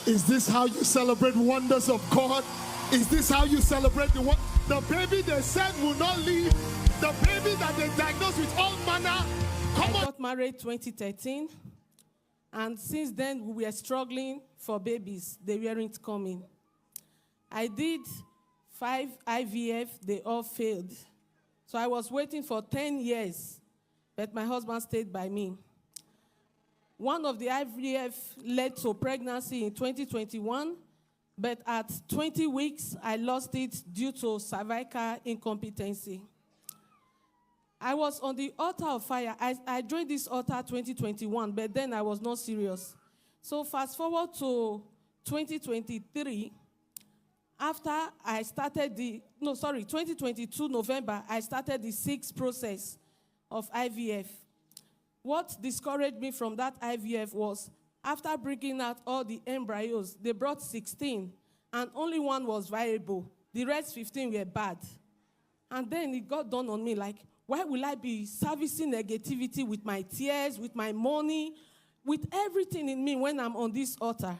Is this how you celebrate wonders of God? Is this how you celebrate the baby they said will not leave? The baby that they diagnosed with all manner. I got married 2013. And since then, we were struggling for babies. They weren't coming. I did 5 IVF. They all failed. So I was waiting for 10 years. But my husband stayed by me. One of the IVF led to pregnancy in 2021. But at 20 weeks, I lost it due to cervical incompetency. I was on the altar of fire. I joined this altar 2021, but then I was not serious. So fast forward to 2023, after I started 2022 November, I started the 6th process of IVF. What discouraged me from that IVF was, after bringing out all the embryos, they brought 16, and only one was viable. The rest 15 were bad. And then it got done on me like, why will I be servicing negativity with my tears, with my money, with everything in me when I'm on this altar?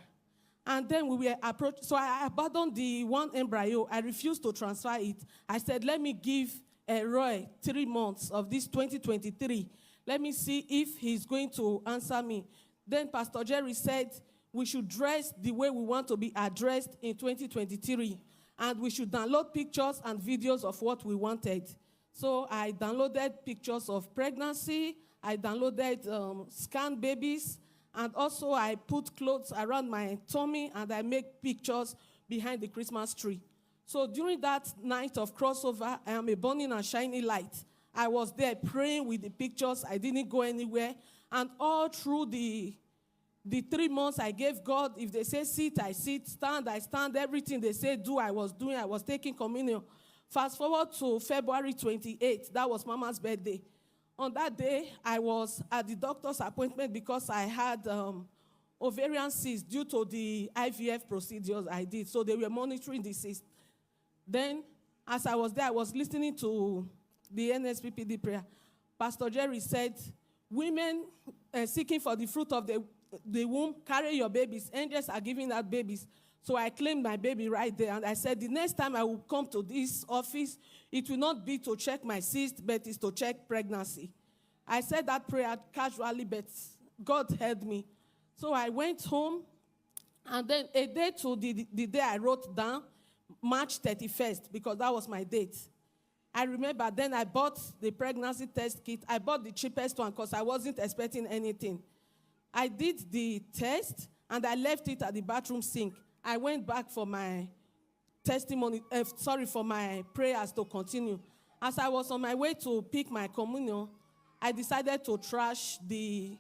And then we were approached. So I abandoned the one embryo. I refused to transfer it. I said, let me give Roy 3 months of this 2023. Let me see if he's going to answer me. Then Pastor Jerry said, we should dress the way we want to be addressed in 2023. And we should download pictures and videos of what we wanted. So I downloaded pictures of pregnancy. I downloaded scanned babies. And also I put clothes around my tummy and I make pictures behind the Christmas tree. So during that night of crossover, I am a burning and shiny light. I was there praying with the pictures. I didn't go anywhere. And all through the 3 months I gave God, if they say sit, I sit, stand, I stand. Everything they say do, I was doing. I was taking communion. Fast forward to February 28th. That was Mama's birthday. On that day, I was at the doctor's appointment because I had ovarian cyst due to the IVF procedures I did. So they were monitoring the cyst. Then, as I was there, I was listening to the NSPPD prayer. Pastor Jerry said, women seeking for the fruit of the womb, carry your babies. Angels are giving out babies. So I claimed my baby right there. And I said, the next time I will come to this office, it will not be to check my cyst, but it's to check pregnancy. I said that prayer casually, but God helped me. So I went home, and then a day to the day I wrote down, March 31st, because that was my date. I remember then I bought the pregnancy test kit. I bought the cheapest one because I wasn't expecting anything. I did the test, and I left it at the bathroom sink. I went back for my testimony, for my prayers to continue. As I was on my way to pick my communion, I decided to trash the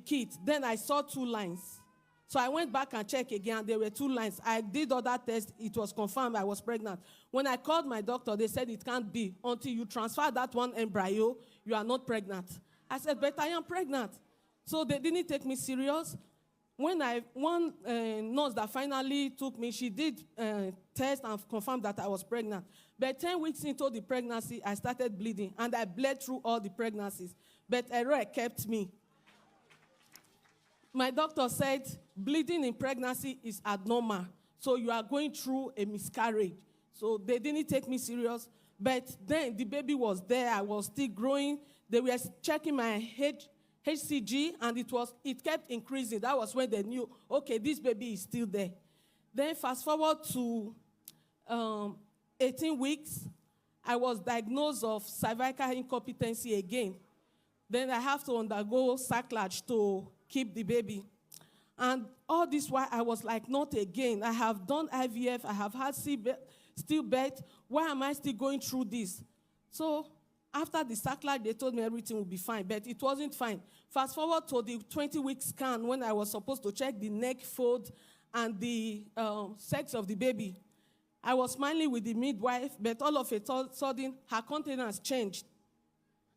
kit. Then I saw 2 lines. So I went back and checked again. There were 2 lines. I did other tests. It was confirmed I was pregnant. When I called my doctor, they said it can't be. Until you transfer that one embryo, you are not pregnant. I said, but I am pregnant. So they didn't take me serious. When one nurse that finally took me, she did test and confirmed that I was pregnant. But 10 weeks into the pregnancy, I started bleeding, and I bled through all the pregnancies. But Roy kept me. My doctor said, bleeding in pregnancy is abnormal, so you are going through a miscarriage. So they didn't take me serious. But then the baby was there. I was still growing. They were checking my HCG, and it kept increasing. That was when they knew, okay, this baby is still there. Then fast forward to 18 weeks, I was diagnosed of cervical incompetency again. Then I have to undergo sacrilege to keep the baby. And all this while, I was like, not again. I have done IVF. I have had stillbirth. Why am I still going through this? So after the sacrilege, they told me everything would be fine, but it wasn't fine. Fast forward to the 20-week scan when I was supposed to check the neck fold and the sex of the baby. I was smiling with the midwife, but all of a sudden, her countenance changed.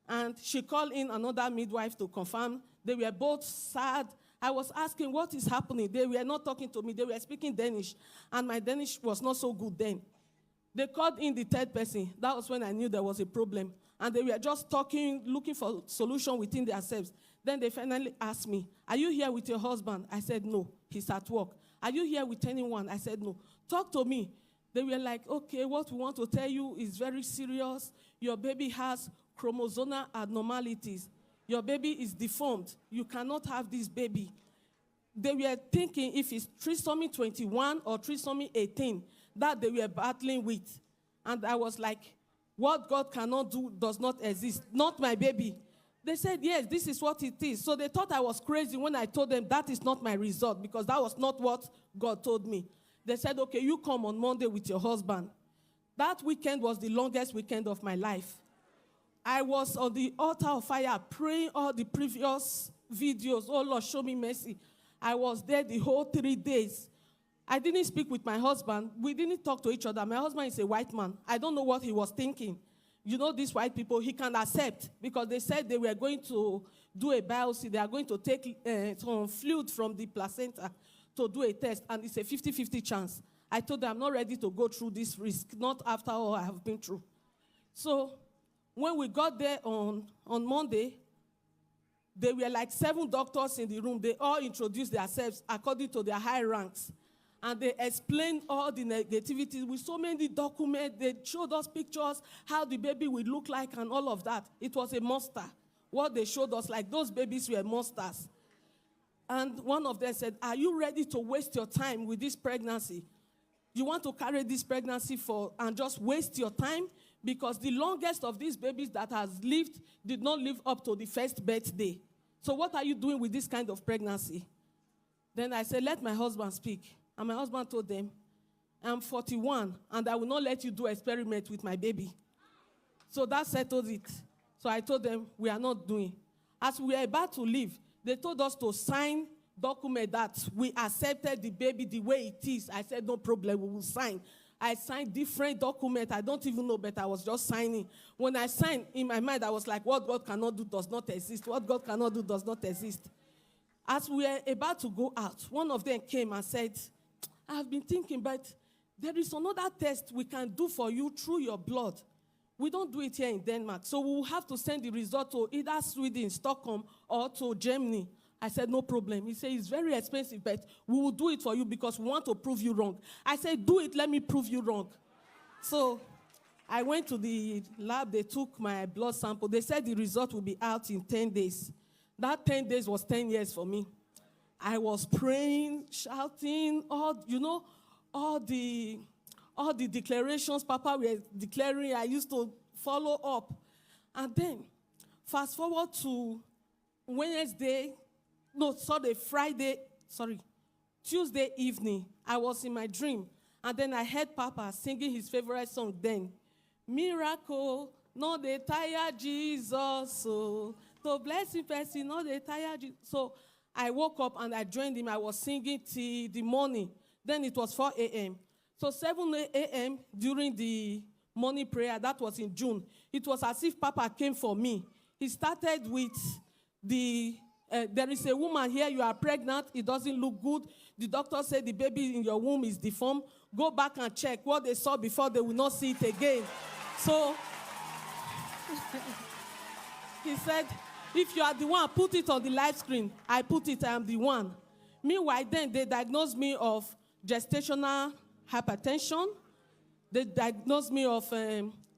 And she called in another midwife to confirm. They were both sad. I was asking, what is happening? They were not talking to me. They were speaking Danish, and my Danish was not so good then. They called in the 3rd person. That was when I knew there was a problem. And they were just talking, looking for solution within themselves. Then they finally asked me, are you here with your husband? I said, no, he's at work. Are you here with anyone? I said, no. Talk to me. They were like, okay, what we want to tell you is very serious. Your baby has chromosomal abnormalities. Your baby is deformed. You cannot have this baby. They were thinking if it's trisomy 21 or trisomy 18 that they were battling with. And I was like, what God cannot do does not exist. Not my baby. They said, yes, this is what it is. So they thought I was crazy when I told them that is not my result because that was not what God told me. They said, okay, you come on Monday with your husband. That weekend was the longest weekend of my life. I was on the altar of fire praying all the previous videos. Oh, Lord, show me mercy. I was there the whole 3 days. I didn't speak with my husband. We didn't talk to each other. My husband is a white man. I don't know what he was thinking. You know, these white people, he can accept because they said they were going to do a biopsy. They are going to take some fluid from the placenta to do a test, and it's a 50-50 chance. I told them I'm not ready to go through this risk, not after all I have been through. So when we got there on Monday, there were like 7 doctors in the room. They all introduced themselves according to their high ranks. And they explained all the negativities with so many documents. They showed us pictures, how the baby would look like and all of that. It was a monster. What they showed us, like those babies were monsters. And one of them said, are you ready to waste your time with this pregnancy? You want to carry this pregnancy and just waste your time? Because the longest of these babies that has lived did not live up to the first birthday. So what are you doing with this kind of pregnancy? Then I said, let my husband speak. And my husband told them, I'm 41, and I will not let you do experiment with my baby. So that settled it. So I told them, we are not doing. As we were about to leave, they told us to sign document that we accepted the baby the way it is. I said, no problem, we will sign. I signed different documents. I don't even know, but I was just signing. When I signed, in my mind, I was like, what God cannot do does not exist. What God cannot do does not exist. As we were about to go out, one of them came and said, I've been thinking, but there is another test we can do for you through your blood. We don't do it here in Denmark. So we will have to send the result to either Sweden, Stockholm, or to Germany. I said, no problem. He said, it's very expensive, but we will do it for you because we want to prove you wrong. I said, do it, let me prove you wrong. So I went to the lab. They took my blood sample. They said the result will be out in 10 days. That 10 days was 10 years for me. I was praying, shouting, all the declarations Papa was declaring, I used to follow up. And then, fast forward to Tuesday evening, I was in my dream. And then I heard Papa singing his favorite song then. Miracle, no they tire Jesus, so to bless you person, no they tire Jesus. So I woke up and I joined him. I was singing till the morning. Then it was 4 a.m. So 7 a.m. during the morning prayer, that was in June. It was as if Papa came for me. He started with there is a woman here, you are pregnant, it doesn't look good. The doctor said the baby in your womb is deformed. Go back and check. What they saw before, they will not see it again. So he said, if you are the one, put it on the live screen. I put it, I am the one. Meanwhile, then they diagnosed me of gestational hypertension. They diagnosed me of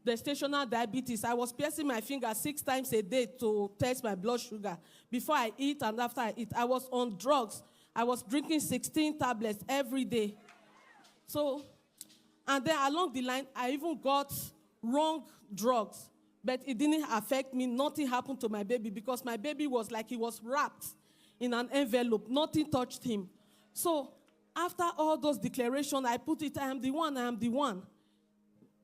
gestational diabetes. I was piercing my finger 6 times a day to test my blood sugar. Before I eat and after I eat, I was on drugs. I was drinking 16 tablets every day. So, and then along the line, I even got wrong drugs. But it didn't affect me. Nothing happened to my baby because my baby was like he was wrapped in an envelope. Nothing touched him. So after all those declarations, I put it, I am the one, I am the one.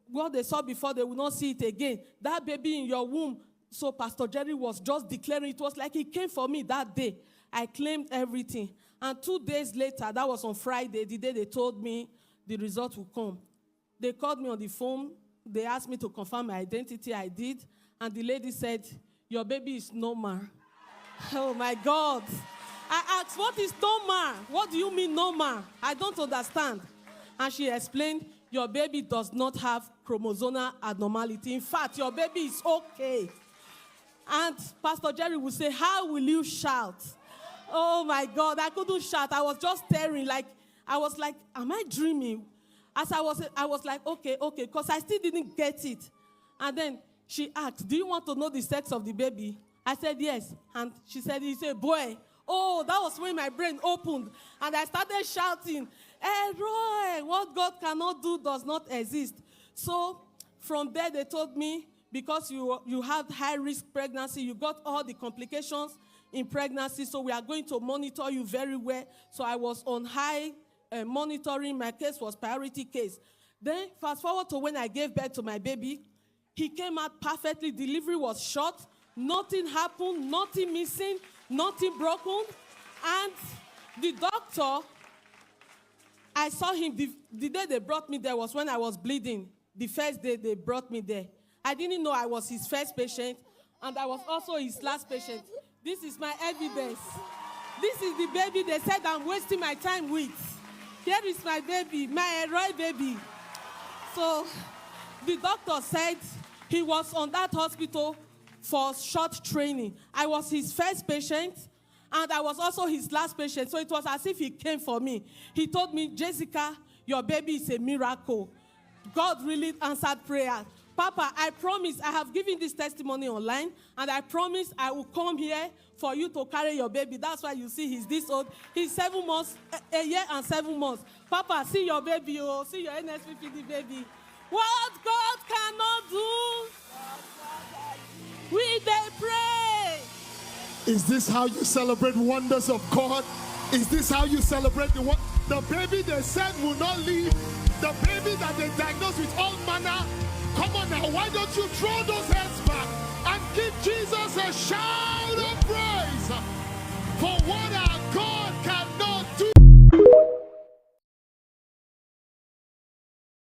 What they saw before, they will not see it again. That baby in your womb, so Pastor Jerry was just declaring, it was like he came for me that day. I claimed everything. And 2 days later, that was on Friday, the day they told me the result would come. They called me on the phone. They asked me to confirm my identity. I did. And the lady said, your baby is normal. Oh, my God. I asked, what is normal? What do you mean normal? I don't understand. And she explained, your baby does not have chromosomal abnormality. In fact, your baby is okay. And Pastor Jerry would say, how will you shout? Oh, my God. I couldn't shout. I was just staring like I was like, am I dreaming? As I was like, okay, because I still didn't get it. And then she asked, do you want to know the sex of the baby? I said, yes. And she said, it's a boy. Oh, that was when my brain opened. And I started shouting, hey, Roy, what God cannot do does not exist. So from there, they told me, because you had high-risk pregnancy, you got all the complications in pregnancy, so we are going to monitor you very well. So I was on high monitoring. My case was priority case. Then fast forward to when I gave birth to my baby. He came out perfectly. Delivery was short. Nothing happened. Nothing missing. Nothing broken. And the doctor, I saw him. The day they brought me there was when I was bleeding. The first day they brought me there. I didn't know I was his first patient, and I was also his last patient. This is my evidence. This is the baby they said I'm wasting my time with. Here is my baby, my Roy baby. So the doctor said he was on that hospital for short training. I was his first patient, and I was also his last patient. So it was as if he came for me. He told me, Jessica, your baby is a miracle. God really answered prayer. Papa, I promise, I have given this testimony online, and I promise I will come here for you to carry your baby. That's why you see he's this old. He's 7 months, a year and 7 months. Papa, see your baby, oh, see your NSPPD baby. What God cannot do, we they pray. Is this how you celebrate wonders of God? Is this how you celebrate the baby they said will not leave? The baby that they diagnosed with all manner. Come on now, why don't you throw those hands back and give Jesus a shout of praise for what